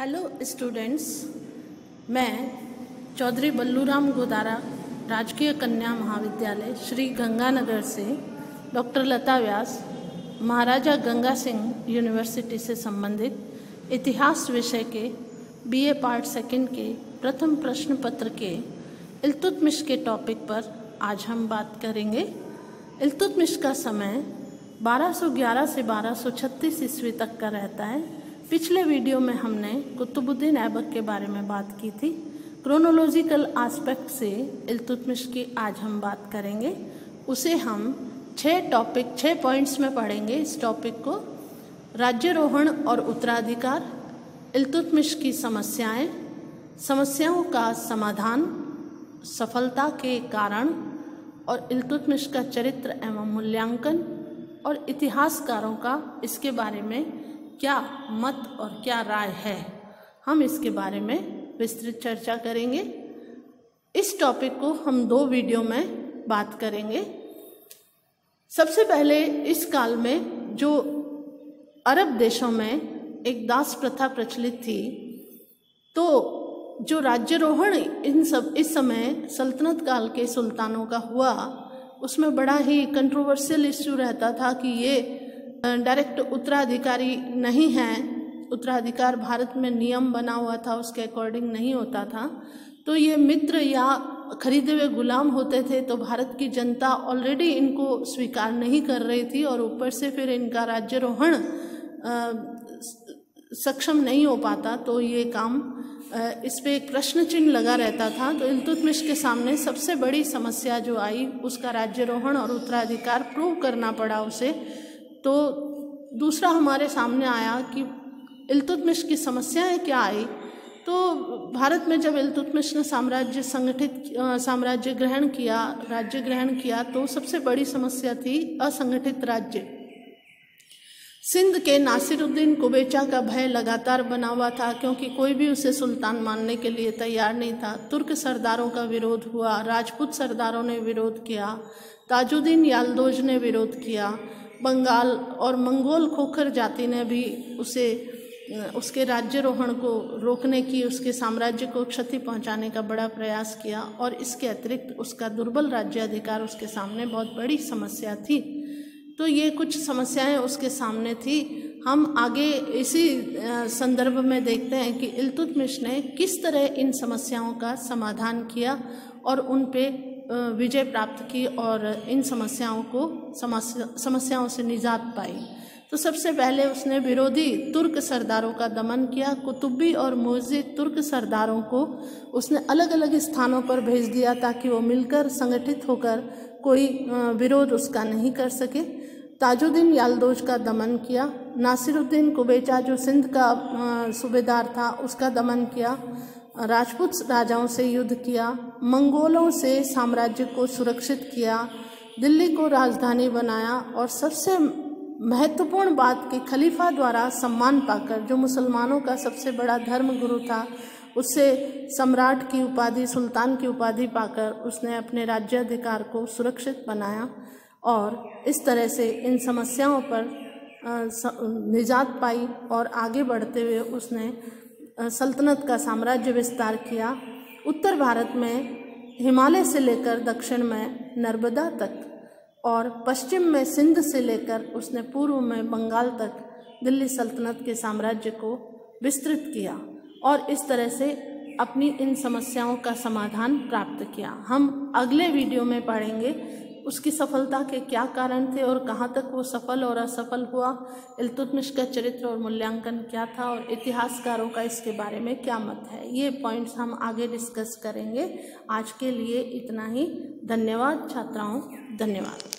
Hello students, मैं चौधरी बल्लूराम गोदारा राजकीय कन्या महाविद्यालय श्री गंगानगर से डॉक्टर लता व्यास महाराजा गंगा सिंह यूनिवर्सिटी से संबंधित इतिहास विषय के बीए पार्ट सेकंड के प्रथम प्रश्न पत्र के इल्तुतमिश के टॉपिक पर आज हम बात करेंगे। इल्तुतमिश का समय 1211 से 1236 ईस्वी तक का रहता है। पिछले वीडियो में हमने कुतुबुद्दीन ऐबक के बारे में बात की थी। क्रोनोलॉजिकल एस्पेक्ट से इल्तुतमिश की आज हम बात करेंगे। उसे हम 6 पॉइंट्स में पढ़ेंगे। इस टॉपिक को राज्यारोहण और उत्तराधिकार, इल्तुतमिश की समस्याएं, समस्याओं का समाधान, सफलता के कारण और इल्तुतमिश का चरित्र एवं मूल्यांकन और इतिहासकारों का इसके बारे में क्या मत और क्या राय है, हम इसके बारे में विस्तृत चर्चा करेंगे। इस टॉपिक को हम 2 वीडियो में बात करेंगे। सबसे पहले इस काल में जो अरब देशों में एक दास प्रथा प्रचलित थी, तो जो राज्यारोहण इस समय सल्तनत काल के सुल्तानों का हुआ, उसमें बड़ा ही कंट्रोवर्शियल इश्यू रहता था कि ये डायरेक्ट उत्तराधिकारी नहीं हैं। उत्तराधिकार भारत में नियम बना हुआ था, उसके अकॉर्डिंग नहीं होता था। तो ये मित्र या खरीदे हुए गुलाम होते थे, तो भारत की जनता ऑलरेडी इनको स्वीकार नहीं कर रही थी और ऊपर से फिर इनका राज्यारोहण सक्षम नहीं हो पाता, तो ये काम इस पे एक प्रश्न चिन्ह लगा रहता था। तो इल्तुतमिश के सामने सबसे बड़ी समस्या जो आई, उसका राज्यारोहण और उत्तराधिकार प्रूव करना पड़ा उसे। तो दूसरा हमारे सामने आया कि इल्तुतमिश की समस्याएं क्या आई। तो भारत में जब इल्तुतमिश ने राज्य ग्रहण किया, तो सबसे बड़ी समस्या थी असंगठित राज्य। सिंध के नासिरुद्दीन कुबेचा का भय लगातार बना हुआ था, क्योंकि कोई भी उसे सुल्तान मानने के लिए तैयार नहीं था। तुर्क सरदारों का विरोध हुआ, राजपूत सरदारों ने विरोध किया, ताजुद्दीन याल्दोज ने विरोध किया, बंगाल और मंगोल खोखर जाति ने भी उसके राज्यारोहण को रोकने की, उसके साम्राज्य को क्षति पहुंचाने का बड़ा प्रयास किया। और इसके अतिरिक्त उसका दुर्बल राज्याधिकार उसके सामने बहुत बड़ी समस्या थी। तो ये कुछ समस्याएं उसके सामने थी। हम आगे इसी संदर्भ में देखते हैं कि इल्तुतमिश ने किस तरह इन समस्याओं का समाधान किया और उन पे विजय प्राप्त की और इन समस्याओं से निजात पाई। तो सबसे पहले उसने विरोधी तुर्क सरदारों का दमन किया। कुतुबी और मोर्जी तुर्क सरदारों को उसने अलग अलग स्थानों पर भेज दिया, ताकि वो मिलकर संगठित होकर कोई विरोध उसका नहीं कर सके। ताजुद्दीन याल्दोज का दमन किया। नासिरुद्दीन कुबेचा जो सिंध का सूबेदार था, उसका दमन किया। राजपूत राजाओं से युद्ध किया। मंगोलों से साम्राज्य को सुरक्षित किया। दिल्ली को राजधानी बनाया। और सबसे महत्वपूर्ण बात कि खलीफा द्वारा सम्मान पाकर, जो मुसलमानों का सबसे बड़ा धर्म गुरु था, उससे सम्राट की उपाधि, सुल्तान की उपाधि पाकर उसने अपने राज्याधिकार को सुरक्षित बनाया। और इस तरह से इन समस्याओं पर निजात पाई और आगे बढ़ते हुए उसने सल्तनत का साम्राज्य विस्तार किया। उत्तर भारत में हिमालय से लेकर दक्षिण में नर्मदा तक और पश्चिम में सिंध से लेकर उसने पूर्व में बंगाल तक दिल्ली सल्तनत के साम्राज्य को विस्तृत किया और इस तरह से अपनी इन समस्याओं का समाधान प्राप्त किया। हम अगले वीडियो में पढ़ेंगे उसकी सफलता के क्या कारण थे और कहाँ तक वो सफल और असफल हुआ, इल्तुतमिश का चरित्र और मूल्यांकन क्या था और इतिहासकारों का इसके बारे में क्या मत है। ये पॉइंट्स हम आगे डिस्कस करेंगे। आज के लिए इतना ही। धन्यवाद छात्राओं, धन्यवाद।